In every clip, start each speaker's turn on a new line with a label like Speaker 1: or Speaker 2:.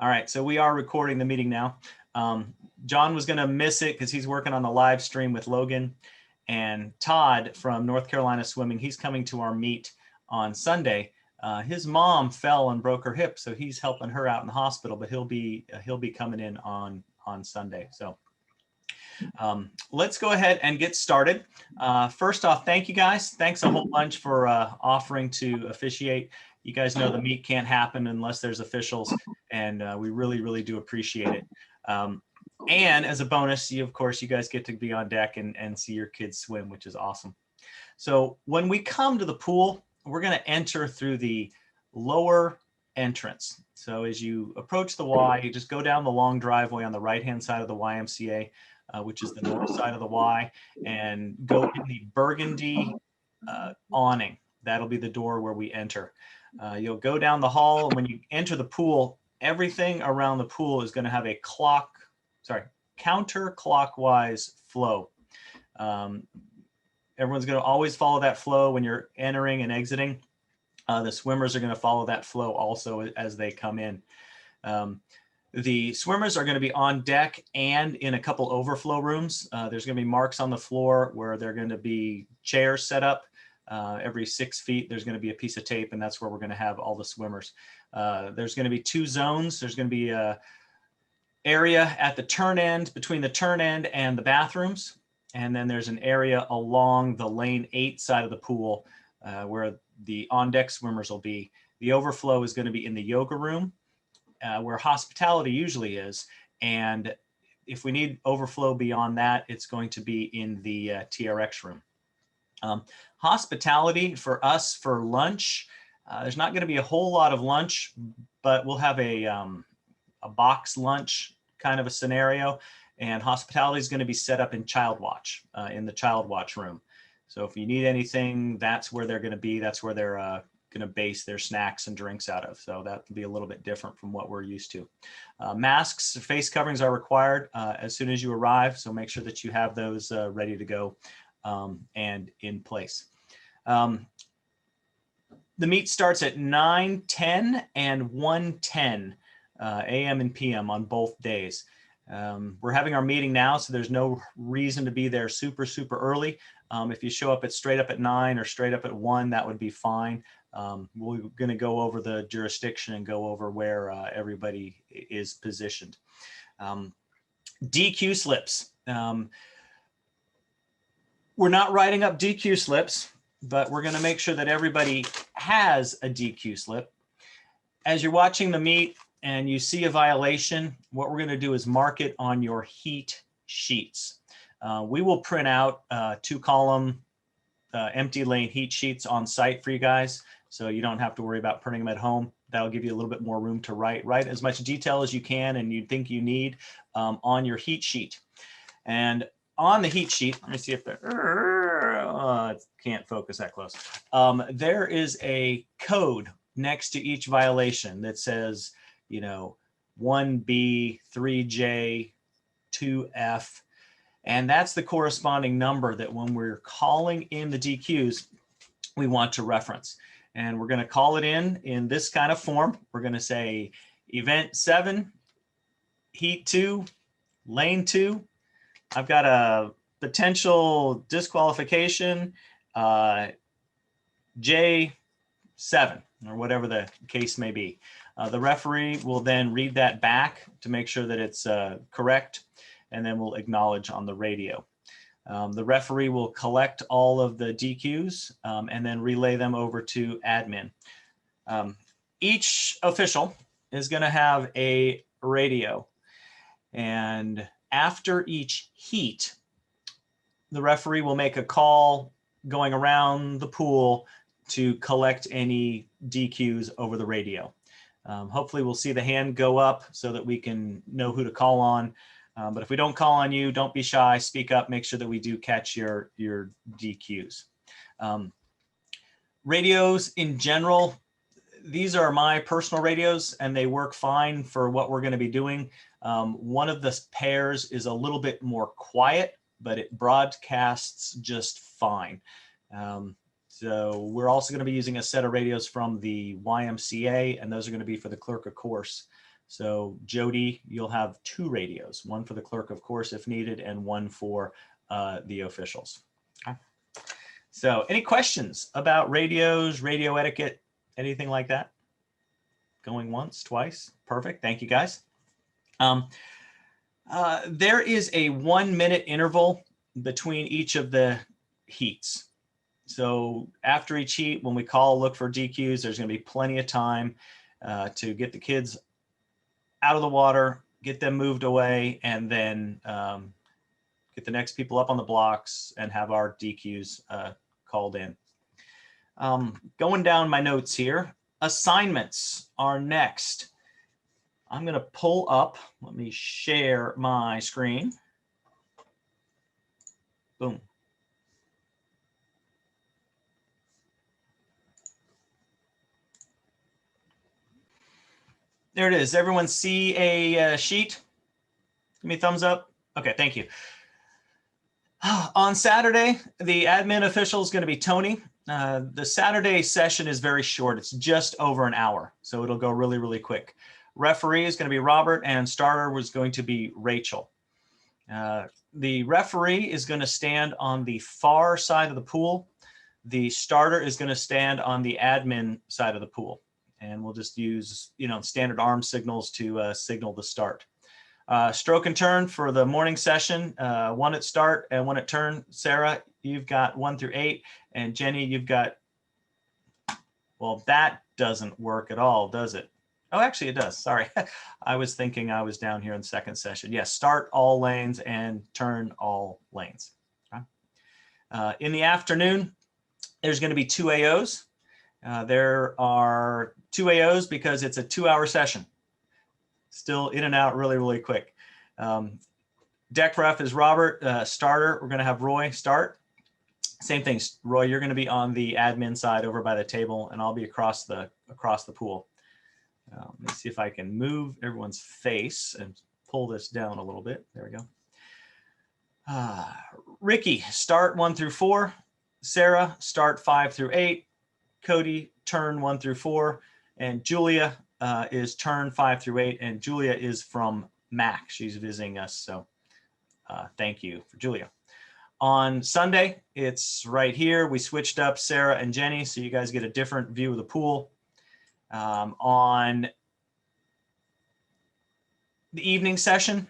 Speaker 1: All right, so we are recording the meeting now. John was going to miss it because he's working on the live stream with Logan. And Todd from North Carolina Swimming, he's coming to our meet on Sunday. His mom fell and broke her hip, so he's helping her out in the hospital, but he'll be coming in on Sunday. So let's go ahead and get started. First off, thank you guys. Thanks a whole bunch for offering to officiate. You guys know the meet can't happen unless there's officials, and we really, really do appreciate it. And as a bonus, of course, you guys get to be on deck and see your kids swim, which is awesome. So when we come to the pool, we're going to enter through the lower entrance. So as you approach the Y, you just go down the long driveway on the right-hand side of the YMCA, which is the north side of the Y, and go in the burgundy awning. That'll be the door where we enter. You'll go down the hall, and when you enter the pool, everything around the pool is going to have a counterclockwise flow. Everyone's going to always follow that flow when you're entering and exiting. The swimmers are going to follow that flow also as they come in. The swimmers are going to be on deck and in a couple overflow rooms. There's going to be marks on the floor where there are going to be chairs set up. Every 6 feet, there's going to be a piece of tape, and that's where we're going to have all the swimmers. There's going to be 2 zones. There's going to be a area at the turn end, between the turn end and the bathrooms. And then there's an area along the lane 8 side of the pool where the on-deck swimmers will be. The overflow is going to be in the yoga room where hospitality usually is. And if we need overflow beyond that, it's going to be in the TRX room. Hospitality for us for lunch, there's not going to be a whole lot of lunch, but we'll have a box lunch kind of a scenario, and hospitality is going to be set up in Child Watch, in the Child Watch room. So if you need anything, that's where they're going to be. That's where they're going to base their snacks and drinks out of. So that will be a little bit different from what we're used to. Masks, face coverings are required as soon as you arrive. So make sure that you have those ready to go and in place. The meet starts at 9:10 and 1:10 a.m. and p.m. on both days. We're having our meeting now, so there's no reason to be there super early. If you show up straight up at 9 or straight up at 1, that would be fine. We're going to go over the jurisdiction and go over where everybody is positioned. DQ slips. We're not writing up DQ slips, but we're going to make sure that everybody has a DQ slip. As you're watching the meet and you see a violation, what we're going to do is mark it on your heat sheets. We will print out 2-column empty lane heat sheets on site for you guys, so you don't have to worry about printing them at home. That'll give you a little bit more room to write as much detail as you can and you think you need on your heat sheet. And on the heat sheet, let me see if can't focus that close. There is a code next to each violation that says, 1B, 3J, 2F, and that's the corresponding number that when we're calling in the DQs, we want to reference. And we're going to call it in this kind of form. We're going to say event 7, heat 2, lane 2. I've got a potential disqualification, J7, or whatever the case may be. The referee will then read that back to make sure that it's correct, and then we'll acknowledge on the radio. The referee will collect all of the DQs and then relay them over to admin. Each official is going to have a radio, and after each heat, the referee will make a call going around the pool to collect any DQs over the radio. Hopefully we'll see the hand go up so that we can know who to call on. But if we don't call on you, don't be shy, speak up, make sure that we do catch your DQs. Radios in general, these are my personal radios and they work fine for what we're going to be doing. One of the pairs is a little bit more quiet, but it broadcasts just fine. So we're also going to be using a set of radios from the YMCA, and those are going to be for the clerk of course. So Jody, you'll have 2 radios, one for the clerk, of course, if needed, and one for the officials. Okay. So any questions about radios, radio etiquette, anything like that? Going once, twice? Perfect. Thank you, guys. There is a 1-minute interval between each of the heats. So after each heat, when we call, look for DQs, there's going to be plenty of time to get the kids out of the water, get them moved away, and then get the next people up on the blocks and have our DQs called in. Going down my notes here, assignments are next. I'm going to pull up, let me share my screen. Boom. There it is. Everyone see a sheet? Give me a thumbs up. Okay, thank you. On Saturday, the admin official is going to be Tony. The Saturday session is very short. It's just over an hour, so it'll go really, really quick. Referee is going to be Robert, and starter was going to be Rachel. The referee is going to stand on the far side of the pool. The starter is going to stand on the admin side of the pool. And we'll just use, standard arm signals to signal the start. Stroke and turn for the morning session, 1 at start and 1 at turn. Sarah, you've got 1 through 8. And Jenny, you've got, well, that doesn't work at all, does it? Oh, actually it does. Sorry. I was thinking I was down here in the second session. Yes, start all lanes and turn all lanes. Okay. In the afternoon, there's going to be 2 AOs. There are 2 AOs because it's a 2-hour session. Still in and out really, really quick. Deck ref is Robert. Starter, we're going to have Roy start. Same thing, Roy, you're going to be on the admin side over by the table, and I'll be across the pool. Let me see if I can move everyone's face and pull this down a little bit. There we go. Ricky, start 1 through 4. Sarah, start 5 through 8. Cody, turn 1 through 4. And Julia is turn 5 through 8. And Julia is from MAC. She's visiting us. So thank you for Julia. On Sunday, it's right here. We switched up Sarah and Jenny, so you guys get a different view of the pool. On the evening session,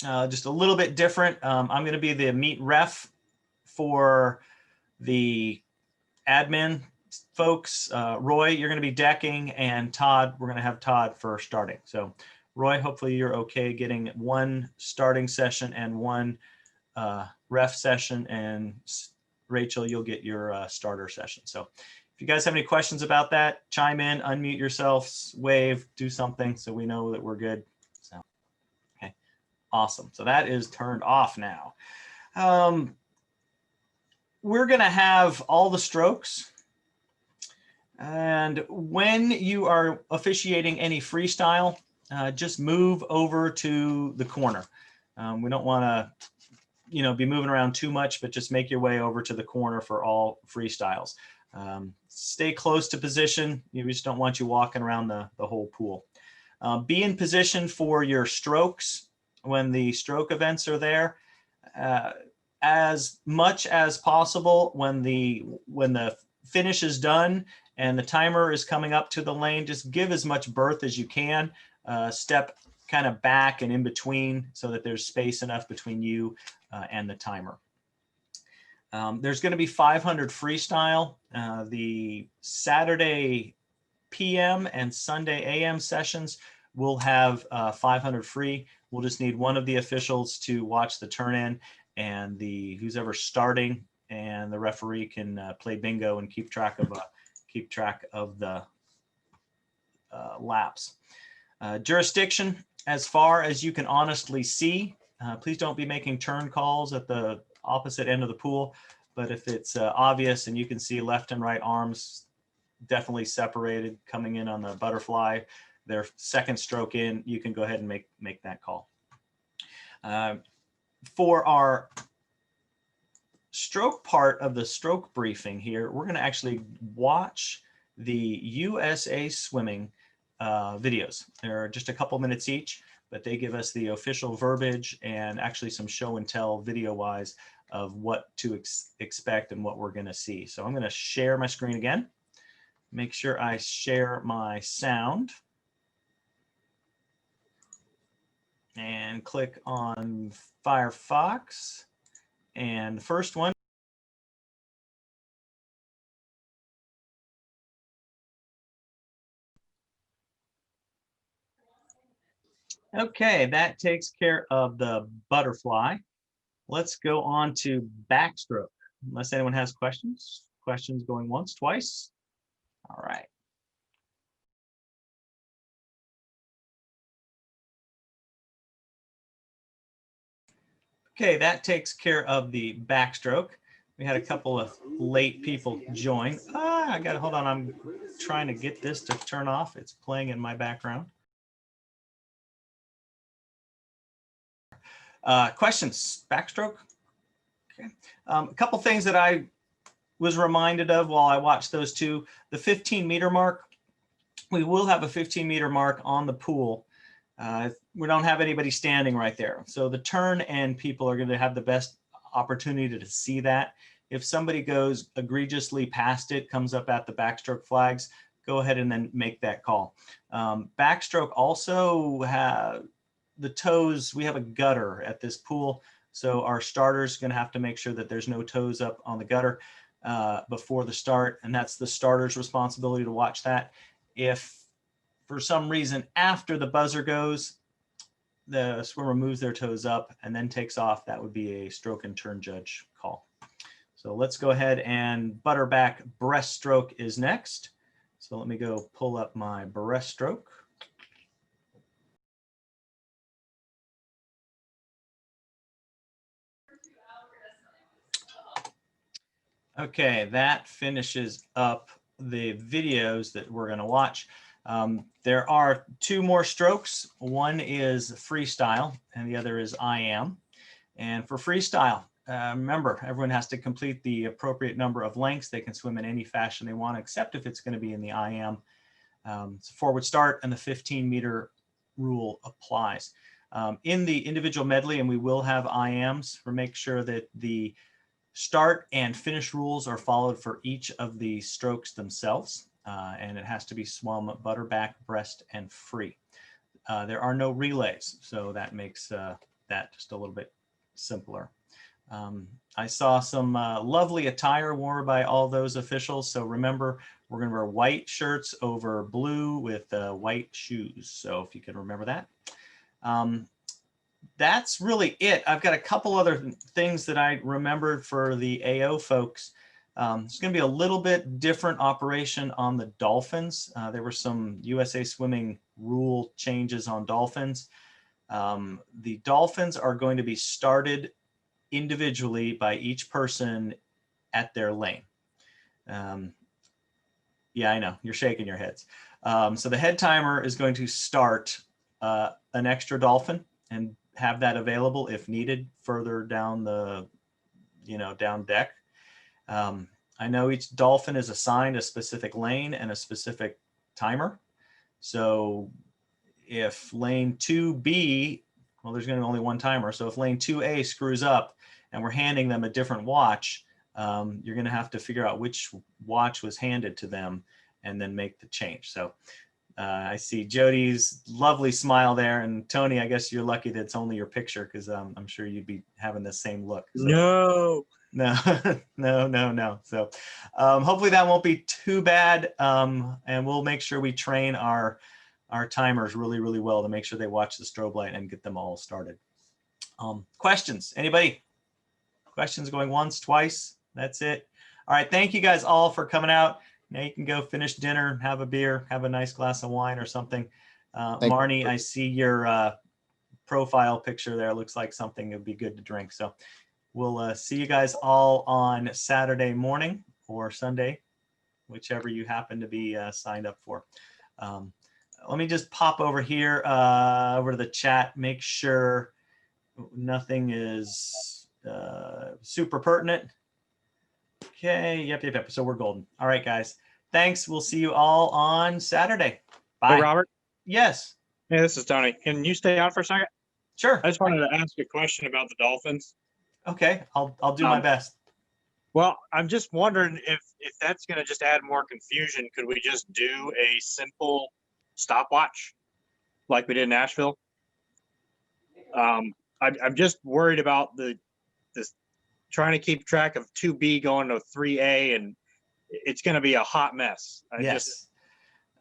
Speaker 1: just a little bit different. I'm going to be the meet ref for the admin folks. Roy, you're going to be decking, and Todd, we're going to have Todd for starting. So Roy, hopefully you're okay getting 1 starting session and 1 ref session, and Rachel, you'll get your starter session. So if you guys have any questions about that, chime in, unmute yourselves, wave, do something so we know that we're good. So, okay, awesome. So that is turned off now. We're going to have all the strokes. And when you are officiating any freestyle, just move over to the corner. We don't want to, be moving around too much, but just make your way over to the corner for all freestyles. Stay close to position. We just don't want you walking around the whole pool. Be in position for your strokes when the stroke events are there. As much as possible, when the finish is done and the timer is coming up to the lane, just give as much berth as you can. Step kind of back and in between so that there's space enough between you and the timer. There's going to be 500 freestyle. The Saturday PM and Sunday AM sessions will have 500 free. We'll just need one of the officials to watch the turn in, and who's ever starting, and the referee can play bingo and keep track of the laps. Jurisdiction, as far as you can honestly see, please don't be making turn calls at the opposite end of the pool. But if it's obvious and you can see left and right arms definitely separated coming in on the butterfly, their second stroke in, you can go ahead and make that call. For our stroke part of the stroke briefing here, we're going to actually watch the USA Swimming videos. They're just a couple minutes each, but they give us the official verbiage and actually some show and tell video wise of what to expect and what we're going to see. So I'm going to share my screen again. Make sure I share my sound and click on Firefox. And the first one. Okay, that takes care of the butterfly. Let's go on to backstroke. Unless anyone has questions. Questions going once, twice. All right. Okay, that takes care of the backstroke. We had a couple of late people join. I got to hold on. I'm trying to get this to turn off. It's playing in my background. Questions, backstroke? Okay. A couple things that I was reminded of while I watched those two. The 15-meter mark, we will have a 15-meter mark on the pool. We don't have anybody standing right there. So the turn end people are going to have the best opportunity to see that. If somebody goes egregiously past it, comes up at the backstroke flags, go ahead and then make that call. Backstroke also have the toes. We have a gutter at this pool. So our starter's going to have to make sure that there's no toes up on the gutter before the start. And that's the starter's responsibility to watch that. If for some reason after the buzzer goes, the swimmer moves their toes up and then takes off, that would be a stroke and turn judge call. So let's go ahead and butterback breaststroke is next. So let me go pull up my breaststroke. Okay, that finishes up the videos that we're going to watch. There are two more strokes. One is freestyle and the other is I am. And for freestyle, remember, everyone has to complete the appropriate number of lengths. They can swim in any fashion they want, except if it's going to be in the I am. It's a forward start and the 15-meter rule applies. In the individual medley, and we will have I ams, for make sure that the start and finish rules are followed for each of the strokes themselves, and it has to be swum butterback, breast, and free. There are no relays, so that makes that just a little bit simpler. I saw some lovely attire worn by all those officials, so remember, we're going to wear white shirts over blue with white shoes, so if you can remember that. That's really it. I've got a couple other things that I remembered for the AO folks. It's going to be a little bit different operation on the Dolphins. There were some USA Swimming rule changes on Dolphins. The Dolphins are going to be started individually by each person at their lane. Yeah, I know, you're shaking your heads. So the head timer is going to start an extra dolphin and have that available if needed further down the, down deck. I know each dolphin is assigned a specific lane and a specific timer. So if lane 2B, well, there's going to be only one timer. So if lane 2A screws up and we're handing them a different watch, you're going to have to figure out which watch was handed to them and then make the change. So I see Jody's lovely smile there, and Tony, I guess you're lucky that it's only your picture, because I'm sure you'd be having the same look. So.
Speaker 2: No.
Speaker 1: No. So hopefully that won't be too bad, and we'll make sure we train our timers really, really well to make sure they watch the strobe light and get them all started. Questions? Anybody? Questions going once, twice? That's it. All right. Thank you guys all for coming out. Now you can go finish dinner, have a beer, have a nice glass of wine or something. Marnie, I see your profile picture there. Looks like something that would be good to drink. So we'll see you guys all on Saturday morning or Sunday, whichever you happen to be signed up for. Let me just pop over here, over to the chat, make sure nothing is super pertinent. Okay, yep. So we're golden. All right, guys. Thanks. We'll see you all on Saturday. Bye.
Speaker 2: Hey, Robert.
Speaker 1: Yes.
Speaker 2: Hey, this is Tony. Can you stay on for a second?
Speaker 1: Sure.
Speaker 2: I just wanted to ask a question about the Dolphins.
Speaker 1: Okay. I'll do my best.
Speaker 2: Well, I'm just wondering if that's going to just add more confusion. Could we just do a simple stopwatch like we did in Nashville? I'm just worried about this trying to keep track of 2B going to 3A, and it's going to be a hot mess.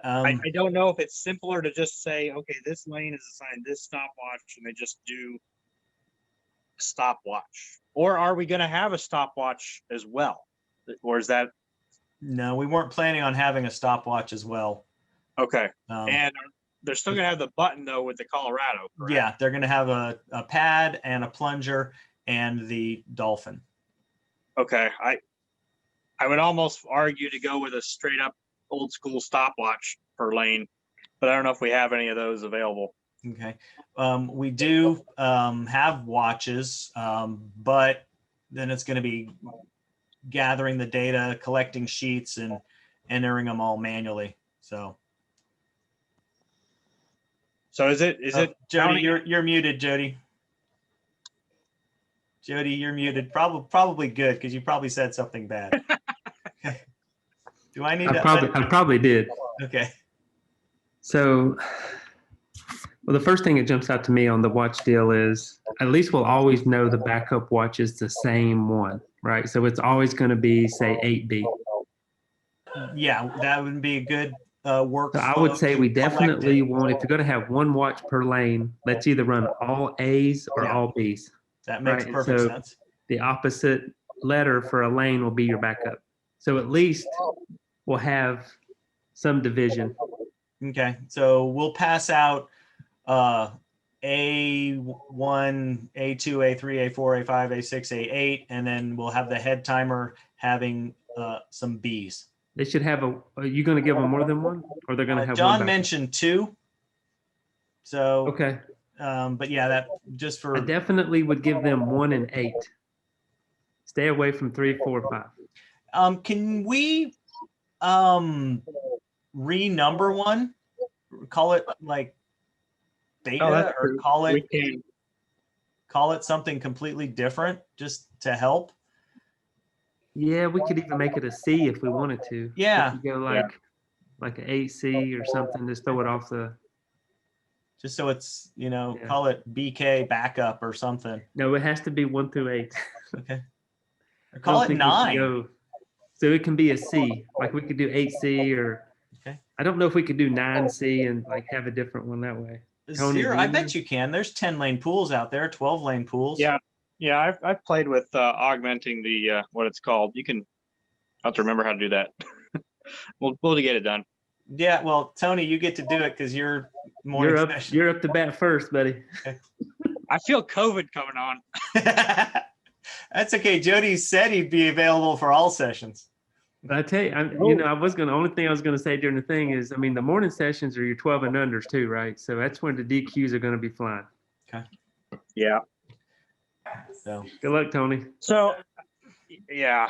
Speaker 2: I don't know if it's simpler to just say, okay, this lane is assigned this stopwatch, and they just do stopwatch, or are we going to have a stopwatch as well, or is that?
Speaker 1: No, we weren't planning on having a stopwatch as well.
Speaker 2: Okay. And they're still going to have the button though with the Colorado, correct? Yeah,
Speaker 1: they're going to have a pad and a plunger and the Dolphin.
Speaker 2: Okay. I would almost argue to go with a straight up old school stopwatch per lane, but I don't know if we have any of those available.
Speaker 1: Okay. We do have watches, but then it's going to be gathering the data, collecting sheets, and entering them all manually. So is it
Speaker 2: Jody?
Speaker 1: You're muted, Jody. Jody, you're muted. Probably good, because you probably said something bad. Do I need
Speaker 3: I probably did.
Speaker 1: Okay.
Speaker 3: So, well, the first thing that jumps out to me on the watch deal is at least we'll always know the backup watch is the same one, right? So it's always going to be, say, 8B.
Speaker 1: Yeah, that would be a good work.
Speaker 3: So I would say we definitely want, if you're going to have one watch per lane, let's either run all A's or all B's.
Speaker 1: That makes
Speaker 3: right?
Speaker 1: perfect
Speaker 3: so
Speaker 1: sense.
Speaker 3: The opposite letter for a lane will be your backup. So at least we'll have some division.
Speaker 1: Okay, so we'll pass out A1, A2, A3, A4, A5, A6, A8, and then we'll have the head timer having some Bs.
Speaker 3: They should have are you going to give them more than one, or they're going to have
Speaker 1: John
Speaker 3: one
Speaker 1: mentioned 2. So,
Speaker 3: okay.
Speaker 1: But yeah, that just for.
Speaker 3: I definitely would give them 1 and 8. Stay away from 3, 4, 5.
Speaker 1: Can we renumber one? Call it like beta, or call it something completely different, just to help.
Speaker 3: Yeah, we could even make it a C if we wanted to.
Speaker 1: Yeah.
Speaker 3: We could go like an 8C or something, just throw it off the.
Speaker 1: Just so it's, call it BK backup or something.
Speaker 3: No, it has to be 1 through 8.
Speaker 1: Okay. Or call it 9.
Speaker 3: So it can be a C. Like we could do 8C, or I don't know if we could do 9C and like have a different one that way. Tony,
Speaker 1: I bet you can. There's 10-lane pools out there, 12-lane pools.
Speaker 2: Yeah, I've played with augmenting the what it's called. You can. I'll have to remember how to do that. We'll get it done.
Speaker 1: Yeah, well, Tony, you get to do it because you're more.
Speaker 3: You're up to bat first, buddy. Okay.
Speaker 2: I feel COVID coming on.
Speaker 1: That's okay. Jody said he'd be available for all sessions.
Speaker 3: But I tell you, only thing I was gonna say during the thing is, the morning sessions are your 12 and unders too, right? So that's when the DQs are gonna be flying.
Speaker 1: Okay.
Speaker 2: Yeah.
Speaker 1: So
Speaker 3: good luck, Tony.
Speaker 2: So, yeah.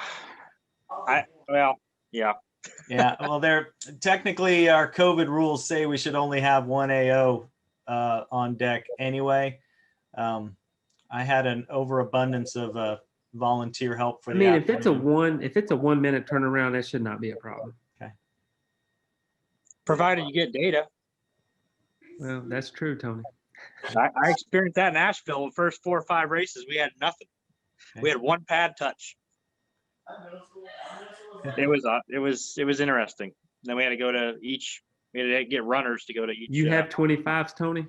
Speaker 2: Yeah.
Speaker 1: Yeah. Well, they're technically, our COVID rules say we should only have 1 AO on deck anyway. I had an overabundance of volunteer help for the.
Speaker 3: if it's a 1 minute turnaround, that should not be a problem.
Speaker 1: Okay.
Speaker 2: Provided you get data.
Speaker 3: Well, that's true, Tony.
Speaker 2: I experienced that in Nashville. The first 4 or 5 races, we had nothing. Okay. We had 1 pad touch. It was interesting. Then we had to go to each. We had to get runners to go to each.
Speaker 3: You have 25s, Tony?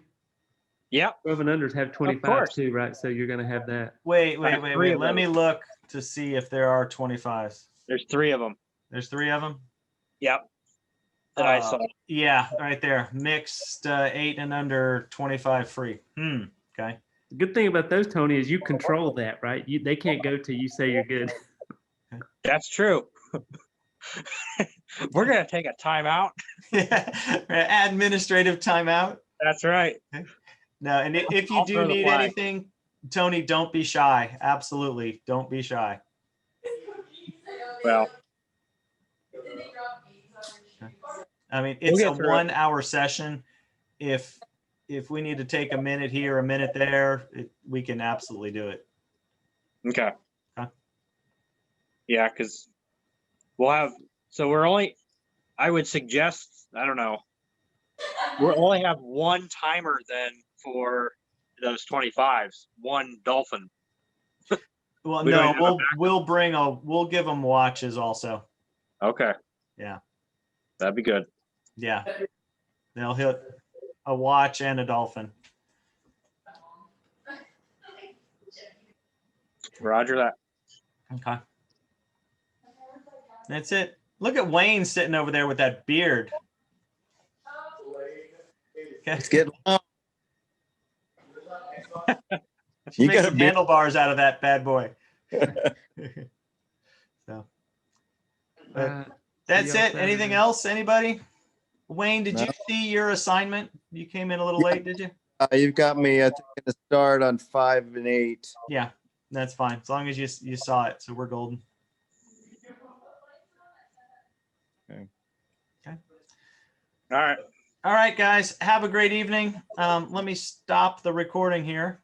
Speaker 2: Yeah.
Speaker 3: 12 and unders have 25s too, right? So you're going to have that.
Speaker 1: Wait. Let me look to see if there are 25s.
Speaker 2: There's 3 of them.
Speaker 1: There's 3 of them?
Speaker 2: Yep. That I saw.
Speaker 1: Yeah, right there. Mixed 8 and under, 25 free. Okay.
Speaker 3: The good thing about those, Tony, is you control that, right? They can't go till you say you're good.
Speaker 2: That's true. We're going to take a timeout.
Speaker 1: Administrative timeout.
Speaker 2: That's right.
Speaker 1: Okay. No, and if you do need anything, Tony, don't be shy. Absolutely, don't be shy.
Speaker 2: Well.
Speaker 1: I mean, it's
Speaker 2: We'll
Speaker 1: a
Speaker 2: get through it.
Speaker 1: 1 hour session. If we need to take a minute here, a minute there, we can absolutely do it.
Speaker 2: Okay.
Speaker 1: Okay.
Speaker 2: Yeah, because I would suggest, I don't know, we'll only have one timer then for those 25s, one Dolphin.
Speaker 1: Well,
Speaker 2: We don't
Speaker 1: no,
Speaker 2: have
Speaker 1: we'll give them watches also.
Speaker 2: Okay.
Speaker 1: Yeah.
Speaker 2: That'd be good.
Speaker 1: Yeah. They'll hit a watch and a Dolphin.
Speaker 2: Roger that.
Speaker 1: Okay. That's it. Look at Wayne sitting over there with that beard. Okay.
Speaker 4: It's getting long.
Speaker 1: You
Speaker 4: You got a
Speaker 1: some
Speaker 4: beard.
Speaker 1: handlebars out of that bad boy. So that's it. Anything else? Anybody? Wayne, did you see your assignment? You came in a little late, did you?
Speaker 4: You've got me, I think, going to start on 5 and 8.
Speaker 1: Yeah, that's fine. As long as you saw it. So we're golden.
Speaker 4: Okay.
Speaker 1: Okay.
Speaker 2: All right.
Speaker 1: All right, guys. Have a great evening. Let me stop the recording here.